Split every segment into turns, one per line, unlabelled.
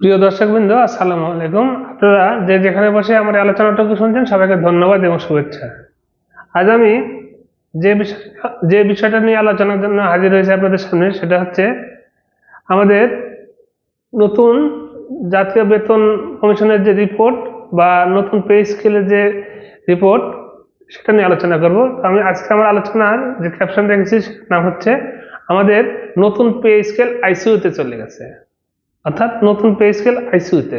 প্রিয় দর্শকবৃন্দ, আসসালামু আলাইকুম। আপনারা যে যেখানে বসে আমার আলোচনাটুকু শুনছেন সবাইকে ধন্যবাদ এবং শুভেচ্ছা। আজ আমি যে বিষয়টা নিয়ে আলোচনার জন্য হাজির হয়েছে আপনাদের সামনে, সেটা হচ্ছে আমাদের নতুন জাতীয় বেতন কমিশনের যে রিপোর্ট বা নতুন পে স্কেলের যে রিপোর্ট, সেটা নিয়ে আলোচনা করব। আমি আজকে আমার আলোচনার যে ক্যাপশন রেখেছি সেটার নাম হচ্ছে আমাদের নতুন পে স্কেল আইসিইউতে চলে গেছে, অর্থাৎ নতুন পে স্কেল আইসিইউতে।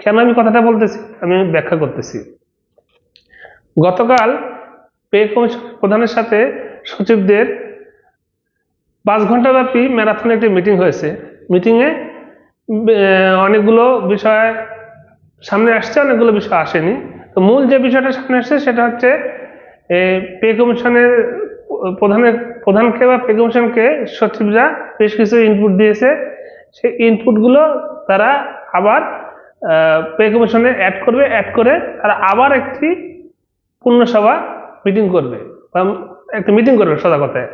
কেন আমি কথাটা বলতেছি আমি ব্যাখ্যা করতেছি। গতকাল পে কমিশন প্রধানের সাথে সচিবদের 5 ঘন্টা ব্যাপী ম্যারাথন একটি মিটিং হয়েছে। মিটিংয়ে অনেকগুলো বিষয় সামনে আসছে, অনেকগুলো বিষয় আসেনি। তো মূল যে বিষয়টা সামনে আসছে সেটা হচ্ছে পে কমিশনের প্রধানকে বা পে কমিশনকে সচিবরা বেশ কিছু ইনপুট দিয়েছে। সেই ইনপুটগুলো তারা আবার পে কমিশনে অ্যাড করে তারা আবার একটি পূর্ণসভা মিটিং করবে, একটা মিটিং করবে সোজা কথায়।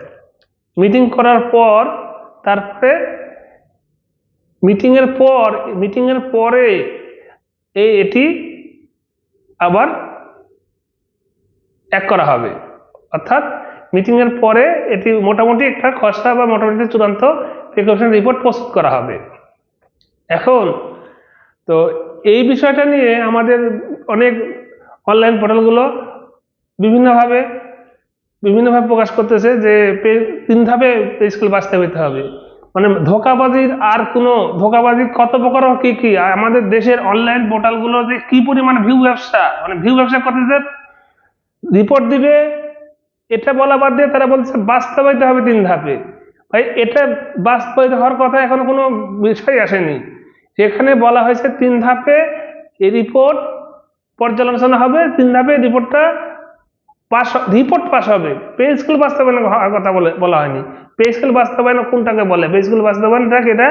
মিটিং করার পর তারপরে মিটিং এর পরে এটি আবার এক করা হবে, অর্থাৎ মিটিং এর পরে এটি মোটামুটি একটা খসড়া বা মোটামুটি চূড়ান্ত প্রিকশন রিপোর্ট প্রস্তুত করা হবে। এখন তো এই বিষয়টা নিয়ে আমাদের অনেক অনলাইন পোর্টালগুলো বিভিন্নভাবে প্রকাশ করতেছে যে 3 ধাপে পে স্কেল বাস্তবায়িত হবে। মানে ধোকাবাজির কত প্রকার কি কি আমাদের দেশের অনলাইন পোর্টালগুলো যে কি পরিমাণ ভিউ ব্যবসা করতেছে, রিপোর্ট দিবে এটা বলা বাদ দিয়ে তারা বলছে বাস্তবায়িত হবে 3 ধাপে। ভাই, এটা বাস্তবায়িত হওয়ার কথা এখন কোনো বিষয় আসেনি। যেখানে বলা হয়েছে 3 ধাপে এই রিপোর্ট পর্যালোচনা হবে, 3 ধাপে রিপোর্ট পাস হবে। পে স্কেল বাস্তবায়নের কথা বলা হয়নি। পে স্কেল বাস্তবায়ন কোনটাকে বলে? পে স্কেল বাস্তবায়নটাকে এটা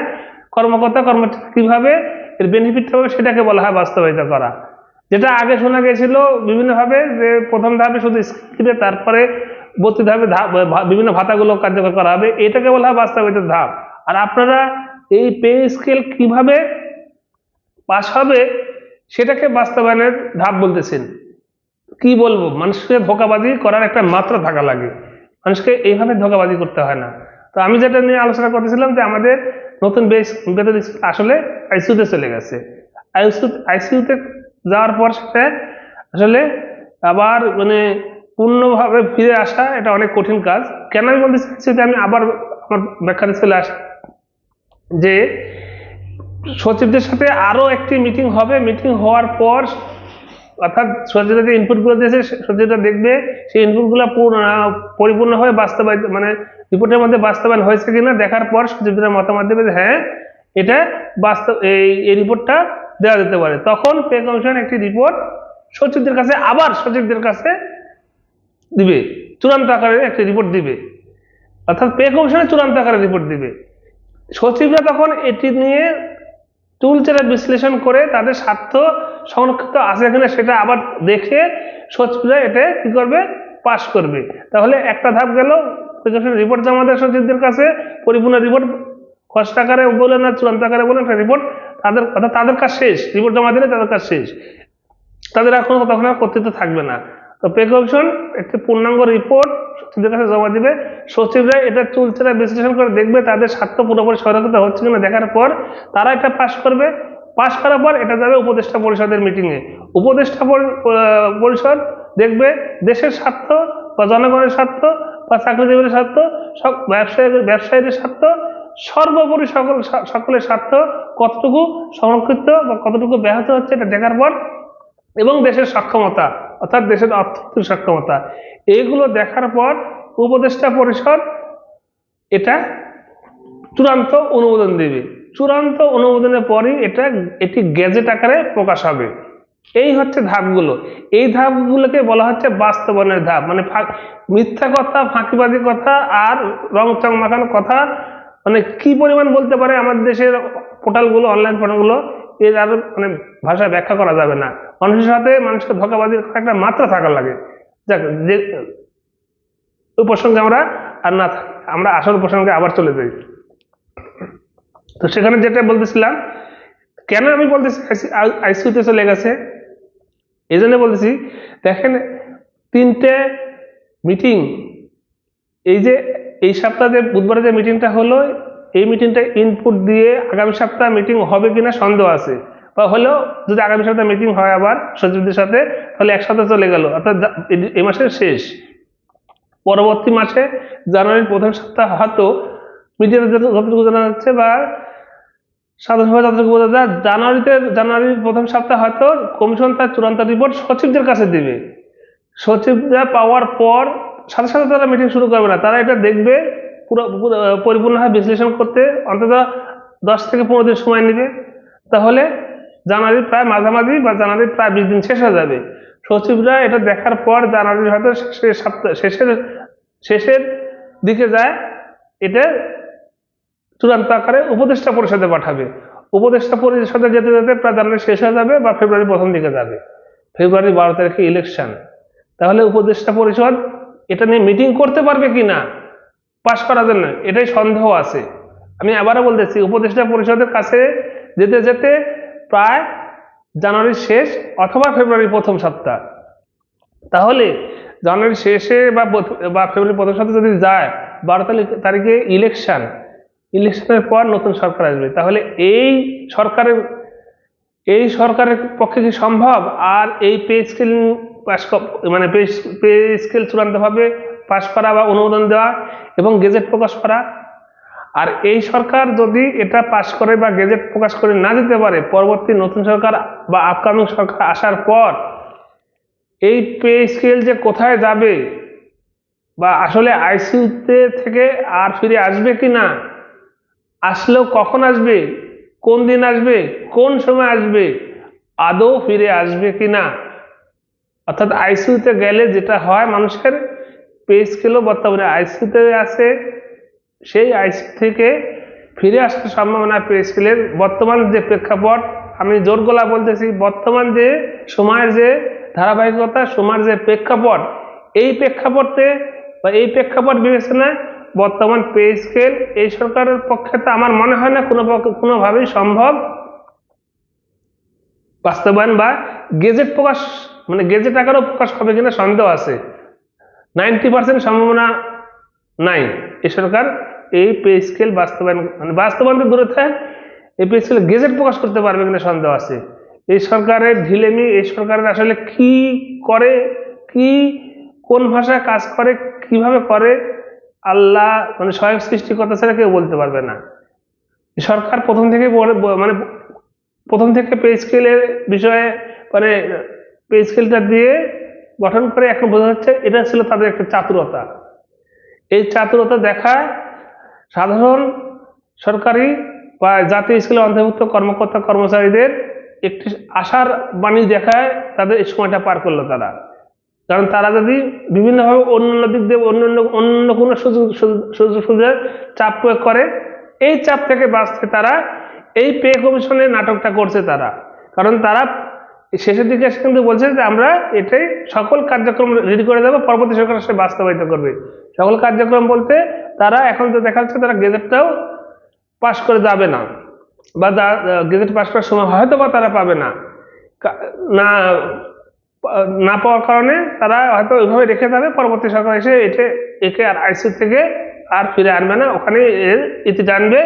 কর্মকর্তা কর্মচারী কিভাবে এর বেনিফিট হবে সেটাকে বলা হয় বাস্তবায়িত করা। যেটা আগে শোনা গেছিল বিভিন্নভাবে যে প্রথম ধাপে শুধু স্কিম দিবে, তারপরে 32 ধাপে বিভিন্ন ভাতাগুলো কার্যকর করা হবে, এটাকে বলা হয় বাস্তবায়িত ধাপ। আর আপনারা এই পে স্কেল কিভাবে পাস হবে সেটাকে বাস্তবায়নের ধাপ বলতেছেন। কি বলবো, মানুষকে ধোকাবাজি করার একটা মাত্রা থাকা লাগে, মানুষকে এইভাবে ধোকাবাজি করতে হয় না। তো আমি যেটা নিয়ে আলোচনা করতেছিলাম যে আমাদের নতুন বেতন আসলে আইসিইউতে চলে গেছে। আইসিইউতে যাওয়ার পর সেটা আসলে আবার মানে পূর্ণভাবে ফিরে আসা এটা অনেক কঠিন কাজ। কেন আমি বলতে চাচ্ছি যে আমি আবার আমার ব্যাখ্যাতে চলে আসি যে সচিবদের সাথে আরো একটি মিটিং হবে। মিটিং হওয়ার পর অর্থাৎ সচিবরা যে ইনপুটগুলো দিয়েছে সচিবরা দেখবে সেই ইনপুটগুলো পরিপূর্ণভাবে বাস্তবায়িত, মানে রিপোর্টের মধ্যে বাস্তবায়ন হয়েছে কিনা দেখার পর সচিবরা মতামত দেবে যে হ্যাঁ এটা বাস্তব, এই রিপোর্টটা দেওয়া যেতে পারে। তখন পে কমিশন একটি রিপোর্ট সচিবদের কাছে দিবে, চূড়ান্ত আকারে একটি রিপোর্ট দিবে, অর্থাৎ পে কমিশনের চূড়ান্ত আকারে রিপোর্ট দিবে। সচিবরা তখন এটি নিয়ে চুলচেরা বিশ্লেষণ করে তাদের স্বার্থ সংরক্ষিত আছে কিনা সেটা আবার দেখে সচিবরা এটা কি করবে, পাস করবে। তাহলে একটা ধাপ গেল, রিপোর্ট জমা দেয় সচিবদের কাছে, পরিপূর্ণ রিপোর্ট খসড়া আকারে বলেন না চূড়ান্ত আকারে বলেন, একটা রিপোর্ট তাদের কাজ শেষ। রিপোর্ট জমা দিলে তাদের কাজ শেষ, তাদের তখন আর কর্তৃত্ব থাকবে না। তো পে কমিশন একটি পূর্ণাঙ্গ রিপোর্ট সচিবদের কাছে জমা দিবে। সচিবরা এটা চুলচেরা বিশ্লেষণ করে দেখবে তাদের স্বার্থ পুরোপুরি সংরক্ষিত হচ্ছে কিনা দেখার পর তারা এটা পাস করবে। পাস করার পর এটা যাবে উপদেষ্টা পরিষদের মিটিংয়ে। উপদেষ্টা পরিষদ দেখবে দেশের স্বার্থ বা জনগণের স্বার্থ বা চাকরিজীবীদের স্বার্থ, ব্যবসায়ীদের স্বার্থ, সর্বোপরি সকলের স্বার্থ কতটুকু সংরক্ষিত বা কতটুকু ব্যাহত হচ্ছে এটা দেখার পর, এবং দেশের সক্ষমতা অর্থাৎ দেশের অর্থনৈতিক সক্ষমতা, এইগুলো দেখার পর উপদেষ্টা পরিষদ এটা চূড়ান্ত অনুমোদন দেবে। চূড়ান্ত অনুমোদনের পরই এটি গেজেট আকারে প্রকাশ হবে। এই হচ্ছে ধাপগুলো। এই ধাপগুলোকে বলা হচ্ছে বাস্তবায়নের ধাপ। মানে মিথ্যা কথা, ফাঁকিবাজি কথা আর রংচং মাখানো কথা মানে কি পরিমাণ বলতে পারে আমাদের দেশের পোর্টালগুলো, অনলাইন পোর্টালগুলো, এর আর মানে ভাষায় ব্যাখ্যা করা যাবে না। মানুষের সাথে মানুষকে ধোঁকাবাজির একটা মাত্রা থাকা লাগে। যাক, যে ওই প্রসঙ্গে আমরা আর না থাকি, আমরা আসল প্রসঙ্গে আবার চলে যাই। তো সেখানে যেটা বলতেছিলাম, কেন আমি বলতেছি আইসিইউতে চলে গেছে, এই জন্য বলতেছি। দেখেন 3টে মিটিং, এই যে এই সপ্তাহে বুধবারে যে মিটিংটা হলো, এই মিটিংটা ইনপুট দিয়ে আগামী সপ্তাহে মিটিং হবে কিনা সন্দেহ আছে, বা হলেও যদি আগামী সপ্তাহে মিটিং হয় আবার সচিবদের সাথে, তাহলে এক সপ্তাহ চলে গেল, অর্থাৎ এই মাসের শেষ। পরবর্তী মাসে জানুয়ারির প্রথম সপ্তাহ হয়তো মিডিয়াতে যতটুকু জানা যাচ্ছে বা সাধারণভাবে যতটুকু বোঝা যায়, জানুয়ারির প্রথম সপ্তাহে হয়তো কমিশন তার চূড়ান্ত রিপোর্ট সচিবদের কাছে দিবে। সচিবরা পাওয়ার পর সাথে সাথে তারা মিটিং শুরু করবে না, তারা এটা দেখবে, পুরো পরিপূর্ণভাবে বিশ্লেষণ করতে অন্তত 10 থেকে 15 দিন সময় নেবে। তাহলে জানুয়ারির প্রায় মাঝামাঝি বা জানুয়ারির প্রায় 20 দিন শেষ হয়ে যাবে। সচিবরা এটা দেখার পর জানুয়ারির হয়তো শেষের দিকে যায়, এটা চূড়ান্ত আকারে উপদেষ্টা পরিষদে পাঠাবে। উপদেষ্টা পরিষদে যেতে যেতে প্রায় জানুয়ারি শেষ হয়ে যাবে বা ফেব্রুয়ারি প্রথম দিকে যাবে। ফেব্রুয়ারি 12 তারিখে ইলেকশন। তাহলে উপদেষ্টা পরিষদ এটা নিয়ে মিটিং করতে পারবে কিনা পাশ করার জন্য, এটাই সন্দেহ আছে। আমি আবারও বলতেছি, উপদেষ্টা পরিষদের কাছে যেতে যেতে প্রায় জানুয়ারির শেষ অথবা ফেব্রুয়ারির প্রথম সপ্তাহ। তাহলে জানুয়ারির শেষে বা ফেব্রুয়ারির প্রথম সপ্তাহে যদি যায়, 12 তারিখে ইলেকশনের পর নতুন সরকার আসবে। তাহলে এই সরকারের পক্ষে কি সম্ভব আর এই পে স্কেল মানে পে স্কেল চূড়ান্তভাবে পাশ করা বা অনুমোদন দেওয়া এবং গেজেট প্রকাশ করা? আর এই সরকার যদি এটা পাশ করে বা গেজেট প্রকাশ করে না দিতে পারে, পরবর্তী নতুন সরকার বা আপকামিং সরকার আসার পর এই পে স্কেল যে কোথায় যাবে, বা আসলে আইসিইউতে থেকে আর ফিরে আসবে কিনা, আসলেও কখন আসবে, কোন দিন আসবে, কোন সময় আসবে, আদৌ ফিরে আসবে কিনা। অর্থাৎ আইসিইউতে গেলে যেটা হয়, মানুষের পে স্কেলও বর্তমানে আইসিইউতে আছে, সেই আইসিইউ থেকে ফিরে আসার সম্ভাবনা পে স্কেলের বর্তমান যে প্রেক্ষাপট, আমি জোর গলা বলতেছি, বর্তমান যে সময়ের যে ধারাবাহিকতা, সময়ের যে প্রেক্ষাপট, এই প্রেক্ষাপটে বা এই প্রেক্ষাপট বিবেচনায় বর্তমান পে স্কেল এই সরকারের পক্ষে তো আমার মনে হয় না কোনোভাবেই সম্ভব বাস্তবায়ন, বা গেজেট প্রকাশ মানে গেজেট আকারেও প্রকাশ হবে কিনা সন্দেহ আছে। 90% সম্ভাবনা নাই এই সরকার এই পে স্কেল বাস্তবায়ন তো দূরে থাকে, এই পে স্কেল গেজেট প্রকাশ করতে পারবে কিনা সন্দেহ আছে। এই সরকারের ঢিলেমি, এই সরকারের আসলে কি করে, কোন ভাষায় কাজ করে, কিভাবে করে, আল্লাহ মানে স্বয়ং সৃষ্টিকর্তা ছাড়া কেউ বলতে পারবে না। সরকার প্রথম থেকে পে স্কেলের বিষয়ে মানে পে স্কেলটা দিয়ে গঠন করে এখন বোঝা যাচ্ছে এটা ছিল তাদের একটা চাতুরতা। এই চাতুরতা দেখায় সাধারণ সরকারি বা জাতীয় স্কেলে অন্তর্ভুক্ত কর্মকর্তা কর্মচারীদের একটি আশার বাণী দেখায় তাদের এই সময়টা পার করলো তারা। কারণ তারা যদি বিভিন্নভাবে অন্যান্য দিক দিয়ে অন্য কোনো সুযোগ চাপ প্রয়োগ করে, এই চাপ থেকে বাঁচতে তারা এই পে কমিশনের নাটকটা করছে তারা। কারণ তারা শেষের দিকে এসে কিন্তু বলছে যে আমরা এটাই সকল কার্যক্রম রেডি করে দেবো, পরবর্তী সরকার সে বাস্তবায়িত করবে। সকল কার্যক্রম বলতে তারা এখন তো দেখা যাচ্ছে তারা গেজেটটাও পাশ করে যাবে না, বা গেজেট পাশ করার সময় হয়তো বা তারা পাবে না, না পাওয়ার কারণে তারা হয়তো ওইভাবে রেখে যাবে, পরবর্তী সরকার এসে একে আর আইসিইউ থেকে আর ফিরে আনবে না, ওখানে এর ইতি টানবে।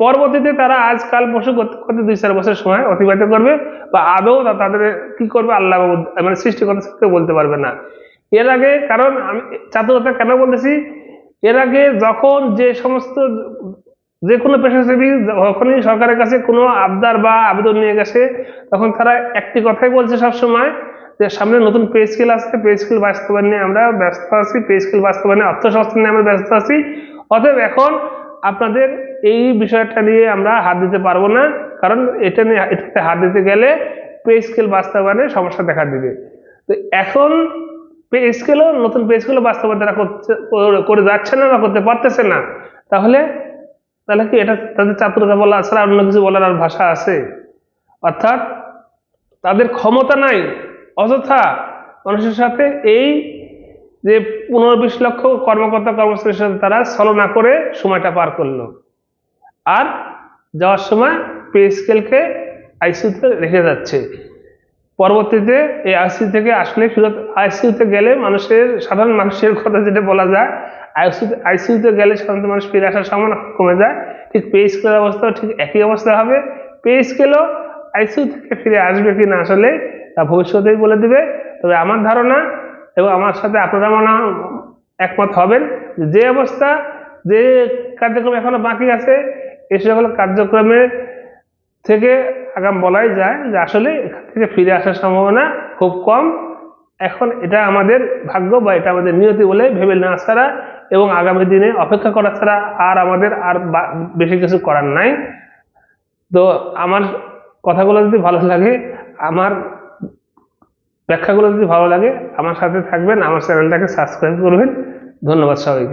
পরবর্তীতে তারা আজকাল পরশু করতে করতে 2-4 বছর সময় অতিবাহিত করবে, বা আদৌ তাদের কি করবে আল্লাহ মানে সৃষ্টিকর্তা বলতে পারবে না। এর আগে, কারণ আমি চাতুরতা কেন বলতেছি, এর আগে যখন যে কোনো পেশাজীবী যখনই সরকারের কাছে কোনো আবদার বা আবেদন নিয়ে গেছে, তখন তারা একটি কথাই বলছে সবসময় যে সামনে নতুন পে স্কেল আসছে, পে স্কেল বাস্তবায়ন নিয়ে আমরা ব্যস্ত আছি, পে স্কেল বাস্তবায়নে অর্থ সংস্থান নিয়ে আমরা ব্যস্ত আছি, অতএব এখন আপনাদের এই বিষয়টা নিয়ে আমরা হাত দিতে পারবো না, কারণ এটাতে হাত দিতে গেলে পে স্কেল বাস্তবায়নে সমস্যা দেখা দিবে। তো এখন নতুন পে স্কেলও বাস্তবায়ন তারা করে যাচ্ছে না বা করতে পারতেছে না। তাহলে কি এটা তাদের চাতুরতা বলা ছাড়া অন্য কিছু বলার আর ভাষা আছে? অর্থাৎ তাদের ক্ষমতা নাই, অযথা মানুষের সাথে এই যে 15-20 লক্ষ কর্মকর্তা কর্মচারীর সাথে তারা ছলনা করে সময়টা পার করলো, আর যাওয়ার সময় পে স্কেলকে আইসিইউতে রেখে যাচ্ছে। পরবর্তীতে এই আইসিইউ থেকে আসলে ফেরত আইসিইউতে গেলে সাধারণ মানুষের কথা যেটা বলা যায়, আইসিইউতে গেলে সাধারণত মানুষ ফিরে আসার সম্ভাবনা কমে যায়। ঠিক পে স্কেলের অবস্থাও ঠিক একই অবস্থা হবে। পে স্কেলও আইসিইউ থেকে ফিরে আসবে কিনা আসলে তা ভবিষ্যতেই বলে দিবে। তবে আমার ধারণা, এবং আমার সাথে আপনারা মনে একমত হবেন, যে অবস্থা, যে কার্যক্রম এখনো বাকি আছে, এই সকল কার্যক্রমের থেকে আগাম বলাই যায় যে আসলে এখান থেকে ফিরে আসার সম্ভাবনা খুব কম। এখন এটা আমাদের ভাগ্য বা এটা আমাদের নিয়তি বলে ভেবে নেওয়া ছাড়া এবং আগামী দিনে অপেক্ষা করা ছাড়া আর আমাদের বেশি কিছু করার নাই। তো আমার কথাগুলো যদি ভালো লাগে, আমার ব্যাখ্যাগুলো যদি ভালো লাগে, আমার সাথে থাকবেন, আমার চ্যানেলটাকে সাবস্ক্রাইব করবেন। ধন্যবাদ সবাইকে।